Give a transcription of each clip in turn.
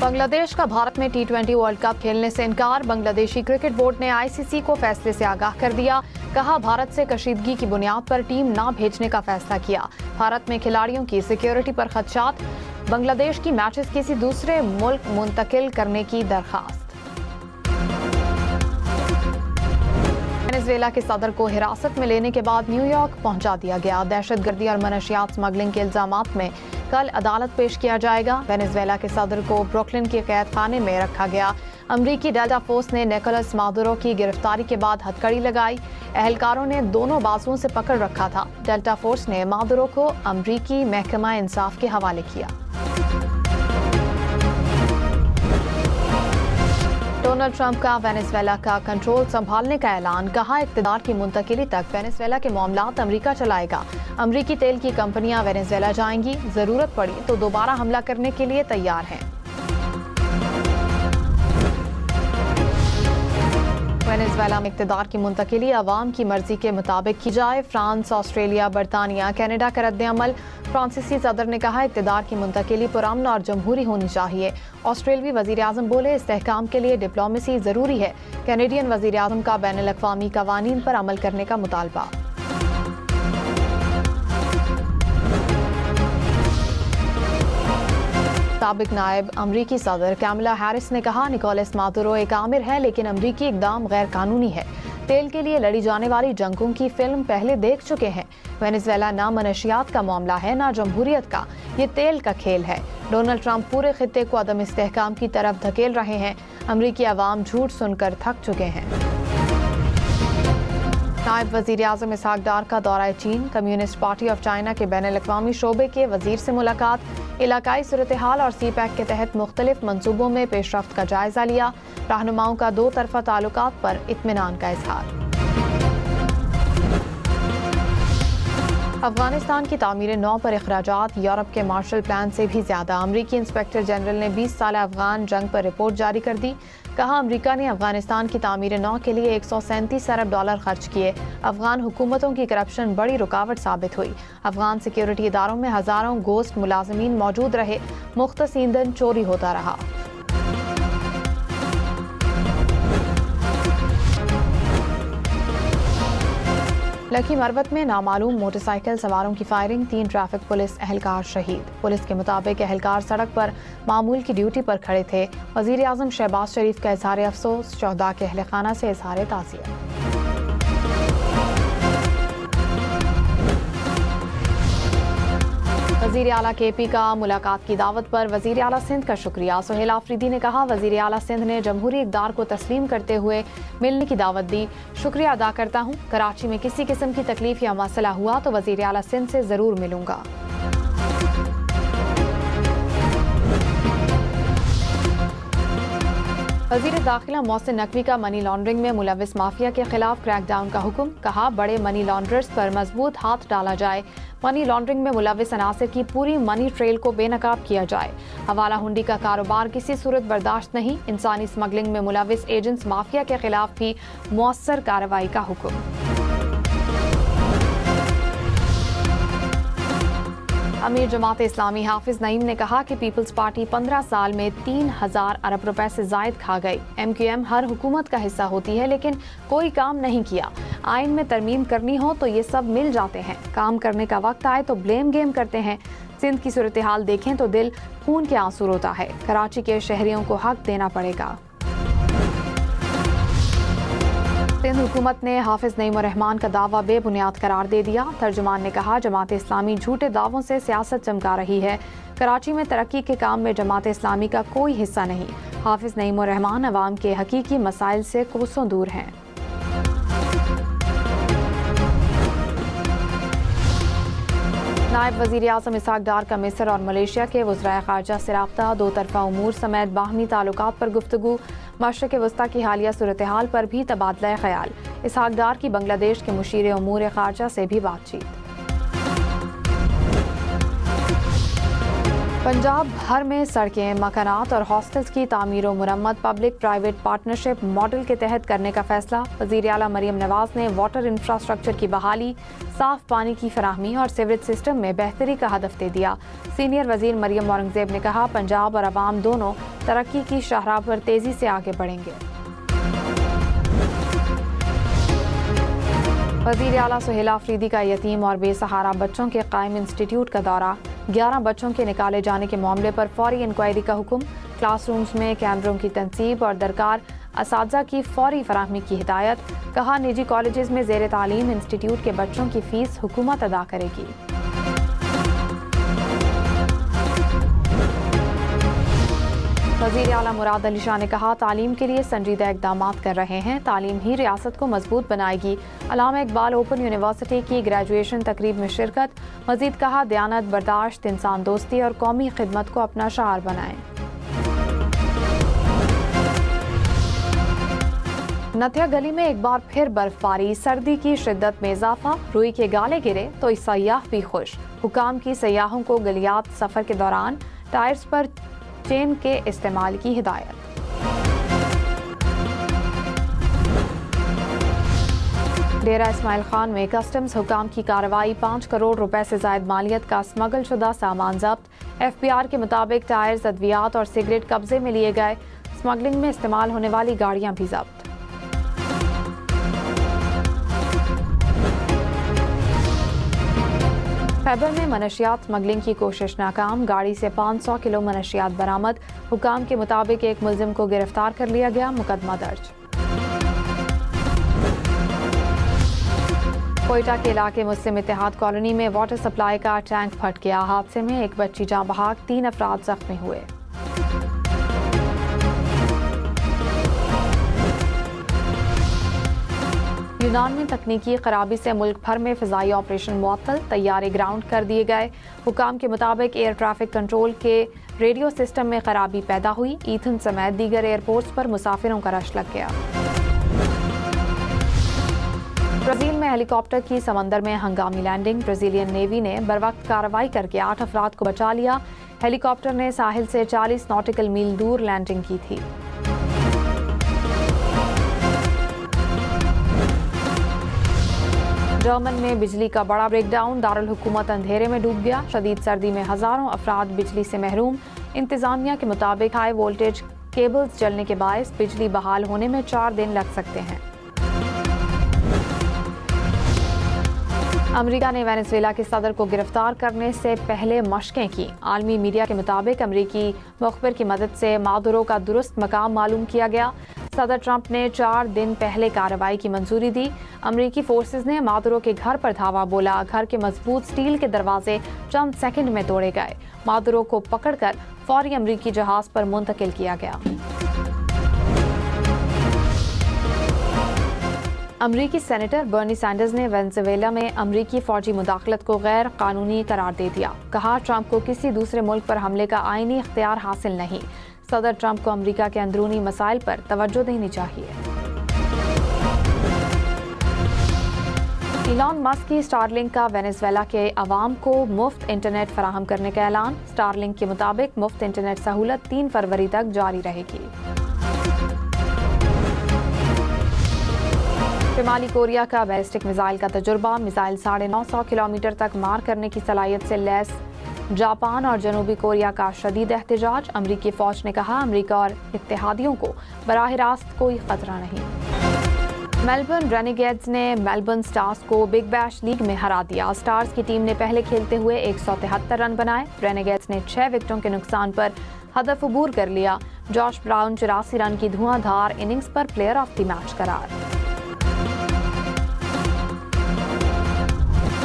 بنگلہ دیش کا بھارت میں T20 ورلڈ کپ کھیلنے سے انکار. بنگلہ دیشی کرکٹ بورڈ نے ICC کو فیصلے سے آگاہ کر دیا. کہا بھارت سے کشیدگی کی بنیاد پر ٹیم نہ بھیجنے کا فیصلہ کیا. بھارت میں کھلاڑیوں کی سیکیورٹی پر خدشات. بنگلہ دیش کی میچز کسی دوسرے ملک منتقل کرنے کی درخواست. وینزویلا کے صدر کو حراست میں لینے کے بعد نیو یارک پہنچا دیا گیا. دہشت گردی اور منشیات اسمگلنگ کے الزامات میں کل عدالت پیش کیا جائے گا. وینزویلا کے صدر کو بروکلن کے قید خانے میں رکھا گیا. امریکی ڈیلٹا فورس نے نیکولس مادورو کی گرفتاری کے بعد ہتھکڑی لگائی. اہلکاروں نے دونوں بازوؤں سے پکڑ رکھا تھا. ڈیلٹا فورس نے مادورو کو امریکی محکمہ انصاف کے حوالے کیا. ڈونلڈ ٹرمپ کا وینزویلا کا کنٹرول سنبھالنے کا اعلان. کہا اقتدار کی منتقلی تک وینزویلا کے معاملات امریکہ چلائے گا. امریکی تیل کی کمپنیاں وینزویلا جائیں گی. ضرورت پڑی تو دوبارہ حملہ کرنے کے لیے تیار ہیں. وینزویلا میں اقتدار کی منتقلی عوام کی مرضی کے مطابق کی جائے. فرانس، آسٹریلیا، برطانیہ، کینیڈا کا رد عمل. فرانسیسی صدر نے کہا اقتدار کی منتقلی پرامن اور جمہوری ہونی چاہیے. آسٹریلوی وزیر اعظم بولے استحکام کے لیے ڈپلومیسی ضروری ہے. کینیڈین وزیر اعظم کا بین الاقوامی قوانین پر عمل کرنے کا مطالبہ. سابق نائب امریکی صدر کیملا ہیرس نے کہا نیکولس مادورو ایک آمر ہے لیکن امریکی اقدام غیر قانونی ہے. تیل کے لیے لڑی جانے والی جنگوں کی فلم پہلے دیکھ چکے ہیں. وینزویلا نہ منشیات کا معاملہ ہے نہ جمہوریت کا. یہ تیل کا کھیل ہے. ڈونلڈ ٹرمپ پورے خطے کو عدم استحکام کی طرف دھکیل رہے ہیں. امریکی عوام جھوٹ سن کر تھک چکے ہیں. نائب وزیر اعظم اسحاق ڈار کا دورہ چین. کمیونسٹ پارٹی آف چائنا کے بین الاقوامی شعبے کے وزیر سے ملاقات. علاقائی صورتحال اور سی پیک کے تحت مختلف منصوبوں میں پیش رفت کا جائزہ لیا. رہنماؤں کا دو طرفہ تعلقات پر اطمینان کا اظہار. افغانستان کی تعمیر نو پر اخراجات یورپ کے مارشل پلان سے بھی زیادہ. امریکی انسپیکٹر جنرل نے 20 سالہ افغان جنگ پر رپورٹ جاری کر دی. کہا امریکہ نے افغانستان کی تعمیر نو کے لیے $137 ارب خرچ کیے. افغان حکومتوں کی کرپشن بڑی رکاوٹ ثابت ہوئی. افغان سیکیورٹی اداروں میں ہزاروں گوسٹ ملازمین موجود رہے. مختص ایندھن چوری ہوتا رہا. لکی مروت میں نامعلوم موٹر سائیکل سواروں کی فائرنگ. 3 ٹریفک پولیس اہلکار شہید. پولیس کے مطابق اہلکار سڑک پر معمول کی ڈیوٹی پر کھڑے تھے. وزیر اعظم شہباز شریف کا اظہار افسوس. شہداء کے اہل خانہ سے اظہار تعزیت. وزیر اعلیٰ KP کا ملاقات کی دعوت پر وزیر اعلیٰ سندھ کا شکریہ. سہیل آفریدی نے کہا وزیر اعلیٰ سندھ نے جمہوری اقدار کو تسلیم کرتے ہوئے ملنے کی دعوت دی. شکریہ ادا کرتا ہوں. کراچی میں کسی قسم کی تکلیف یا مسئلہ ہوا تو وزیر اعلیٰ سندھ سے ضرور ملوں گا. وزیر داخلہ محسن نقوی کا منی لانڈرنگ میں ملوث مافیا کے خلاف کریک ڈاؤن کا حکم. کہا بڑے منی لانڈررز پر مضبوط ہاتھ ڈالا جائے. منی لانڈرنگ میں ملوث عناصر کی پوری منی ٹریل کو بے نقاب کیا جائے. حوالہ ہنڈی کا کاروبار کسی صورت برداشت نہیں. انسانی اسمگلنگ میں ملوث ایجنٹس مافیا کے خلاف بھی مؤثر کارروائی کا حکم. امیر جماعت اسلامی حافظ نعیم نے کہا کہ پیپلز پارٹی 15 سال میں 3000 ارب روپے سے زائد کھا گئی. MQM ہر حکومت کا حصہ ہوتی ہے لیکن کوئی کام نہیں کیا. آئین میں ترمیم کرنی ہو تو یہ سب مل جاتے ہیں. کام کرنے کا وقت آئے تو بلیم گیم کرتے ہیں. سندھ کی صورتحال دیکھیں تو دل خون کے آنسو روتا ہے. کراچی کے شہریوں کو حق دینا پڑے گا. سندھ حکومت نے حافظ نعیم الرحمان کا دعویٰ بے بنیاد قرار دے دیا. ترجمان نے کہا جماعت اسلامی جھوٹے دعووں سے سیاست چمکا رہی ہے. کراچی میں ترقی کے کام میں جماعت اسلامی کا کوئی حصہ نہیں. حافظ نعیم الرحمان عوام کے حقیقی مسائل سے کوسوں دور ہیں. نائب وزیر اعظم اسحاق ڈار کا مصر اور ملیشیا کے وزرائے خارجہ سے رابطہ. دو طرفہ امور سمیت باہمی تعلقات پر گفتگو. مشرق وسطیٰ کی حالیہ صورتحال پر بھی تبادلہ خیال. اسحاق ڈار کی بنگلہ دیش کے مشیر امور خارجہ سے بھی بات چیت. पंजाब भर में सड़कें, मकानात और हॉस्टल्स की तामीर व मुरम्मत पब्लिक प्राइवेट पार्टनरशिप मॉडल के तहत करने का फैसला। वज़ीर आला मरियम नवाज ने वाटर इंफ्रास्ट्रक्चर की बहाली, साफ पानी की फराहमी और सीवरेज सिस्टम में बेहतरी का हदफ दे दिया। सीनियर वज़ीर मरियम औरंगज़ेब ने कहा, पंजाब और अवाम दोनों तरक्की की शाहराह पर तेज़ी से आगे बढ़ेंगे। वज़ीर आला सुहेला अफरीदी का यतीम और बेसहारा बच्चों के कायम इंस्टीट्यूट का दौरा। 11 बच्चों के निकाले जाने के मामले पर फौरी इंक्वायरी का हुक्म। क्लासरूम्स में कैमरों की तनसीब और दरकार असातिज़ा की फौरी फराहमी की हिदायत। कहा, निजी कॉलेजेस में ज़ेर तालीम इंस्टीट्यूट के बच्चों की फीस हुकूमत अदा करेगी। वज़ीर आला मुराद अली शाह ने कहा, तालीम के लिए संजीदा इक़दामात कर रहे हैं। तालीम ही रियासत को मजबूत बनाएगी। अल्लामा इकबाल ओपन यूनिवर्सिटी की ग्रेजुएशन तकरीब में शिरकत। मज़ीद कहा, दयानत, बर्दाश्त, इंसान दोस्ती और कौमी खिदमत को अपना शार बनाएं। नथिया गली में एक बार फिर बर्फबारी, सर्दी की शिद्दत में इजाफा। रुई के गाले गिरे तो सयाह भी खुश। हुकाम की सयाहों को गलियात सफर के दौरान टायर्स पर चेन के इस्तेमाल की हिदायत। डेरा इस्माइल खान में कस्टम्स हुकाम की कार्रवाई। 5 करोड़ रुपए से जायद मालियत का स्मगल शुदा सामान जब्त। FBR के मुताबिक टायर्स, अद्वियात और सिगरेट कब्जे में लिए गए। स्मगलिंग में इस्तेमाल होने वाली गाड़ियां भी जब्त। खैबर में मनशियात स्मगलिंग की कोशिश नाकाम। गाड़ी से 500 किलो मनशियात बरामद। हुकाम के मुताबिक एक मुलजिम को गिरफ्तार कर लिया गया। मुकदमा दर्ज। कोयटा के इलाके मुस्लिम इत्तेहाद कॉलोनी में वाटर सप्लाई का टैंक फट गया। हादसे में एक बच्ची जाँ बहक, 3 अफराद जख्मी हुए। यूनान में तकनीकी खराबी से मुल्क भर में फ़िज़ाई ऑपरेशन मुअत्तल। तैयारे ग्राउंड कर दिए गए। हुकाम के मुताबिक एयर ट्रैफिक कंट्रोल के रेडियो सिस्टम में खराबी पैदा हुई। ईथन समेत दीगर एयरपोर्ट्स पर मुसाफिरों का रश लग गया। ब्राज़ील में हेलीकॉप्टर की समंदर में हंगामी लैंडिंग। ब्राज़ीलियन नेवी ने बरवक्त कार्रवाई करके 8 अफराद को बचा लिया। हेलीकॉप्टर ने साहिल से 40 नॉटिकल मील दूर लैंडिंग की थी। जर्मन में बिजली का बड़ा ब्रेकडाउन। दारुल हुकूमत अंधेरे में डूब गया। शदीद सर्दी में हजारों अफराद बिजली से महरूम। इंतजामिया के मुताबिक हाई वोल्टेज केबल्स जलने के बायस बिजली बहाल होने में 4 दिन लग सकते हैं। अमेरिका ने वेनेजुएला के सदर को गिरफ्तार करने से पहले मशकें की। आलमी मीडिया के मुताबिक अमेरिकी मुखबिर की मदद से मादुरो का दुरुस्त मकाम मालूम किया गया। सदर ट्रंप ने 4 दिन पहले कार्रवाई की मंजूरी दी। अमेरिकी फोर्सेस ने मादुरो के घर पर धावा बोला। घर के मजबूत स्टील के दरवाजे चंद सेकंड में तोड़े गए। मादुरो को पकड़कर फौरी अमेरिकी जहाज पर मुंतकिल किया गया। अमरीकी सेनेटर बर्नी सैंडर्स ने वेनेजुएला में अमरीकी फौजी मुदाखलत को गैर कानूनी करार दे दिया। कहा, ट्रंप को किसी दूसरे मुल्क पर हमले का आईनी इख्तियार हासिल नहीं। सदर ट्रंप को अमरीका के अंदरूनी मसाइल पर तवज्जो देनी चाहिए। इलॉन मस्क की स्टारलिंक का वेनेजुएला के अवाम को मुफ्त इंटरनेट फराहम करने का ऐलान। स्टारलिंक के मुताबिक मुफ्त इंटरनेट सहूलत 3 फरवरी तक जारी रहेगी। शिमाली कोरिया का बैलिस्टिक मिसाइल का तजुर्बा। मिसाइल 950 किलोमीटर तक मार करने की सलाहियत से लैस जापान और जनूबी कोरिया का शदीद एहतजाज। अमरीकी फौज ने कहा, अमरीका और इत्तेहादियों को बराह रास्त कोई खतरा नहीं। मेलबर्न रेनेगेड्स ने मेलबर्न स्टार्स को बिग बैश लीग में हरा दिया। स्टार्स की टीम ने पहले खेलते हुए 173 रन बनाए। रेनेगेड्स ने 6 विकेटों के नुकसान पर हदफ अबूर कर लिया। जॉश ब्राउन 84 रन की धुआंधार इनिंग्स पर प्लेयर ऑफ द मैच करार।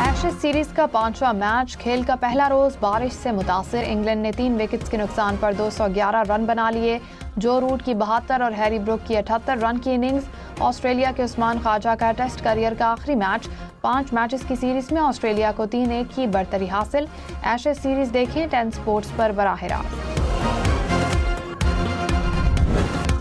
एशेज सीरीज का 5वां मैच। खेल का पहला रोज बारिश से मुतासिर। इंग्लैंड ने 3 विकेट्स के नुकसान पर 211 रन बना लिए। जो रूट की 72 और हैरी ब्रुक की 78 रन की इनिंग्स। ऑस्ट्रेलिया के उस्मान ख्वाजा का टेस्ट करियर का आखिरी मैच। 5 मैचेस की सीरीज में ऑस्ट्रेलिया को 3-1 की बढ़तरी हासिल। एशेज सीरीज देखें 10 स्पोर्ट्स पर बराह रास्त।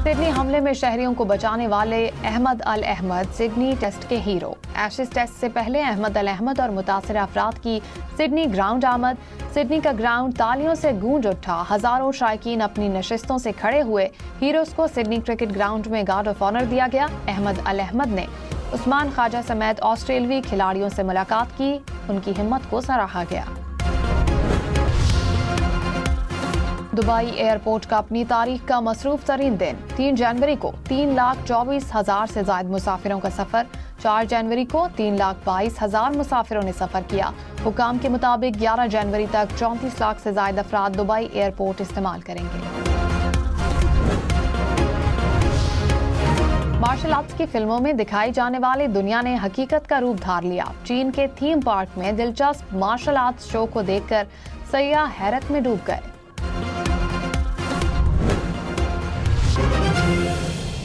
सिडनी हमले में शहरियों को बचाने वाले अहमद अल अहमद सिडनी टेस्ट के हीरो। एशेज टेस्ट से पहले अहमद अल अहमद और मुतासिर अफराद की सिडनी ग्राउंड आमद। सिडनी का ग्राउंड तालियों से गूंज उठा। हजारों शायकीन अपनी नशिस्तों से खड़े हुए। हीरोज को सिडनी क्रिकेट ग्राउंड में गार्ड ऑफ ऑनर दिया गया। अहमद अल अहमद ने उस्मान ख्वाजा समेत ऑस्ट्रेलवी खिलाड़ियों से मुलाकात की। उनकी हिम्मत को सराहा गया। दुबई एयरपोर्ट का अपनी तारीख का मसरूफ तरीन दिन। 3 जनवरी को 3,24,000 से ज्यादा मुसाफिरों का सफर। 4 जनवरी को 3,22,000 मुसाफिरों ने सफर किया। हुकाम के मुताबिक 11 जनवरी तक 34 लाख से ज्यादा अफराद दुबई एयरपोर्ट इस्तेमाल करेंगे। मार्शल आर्ट्स की फिल्मों में दिखाई जाने वाली दुनिया ने हकीकत का रूप धार लिया। चीन के थीम पार्क में दिलचस्प मार्शल आर्ट्स शो को देखकर सयाह हैरत में डूब गए।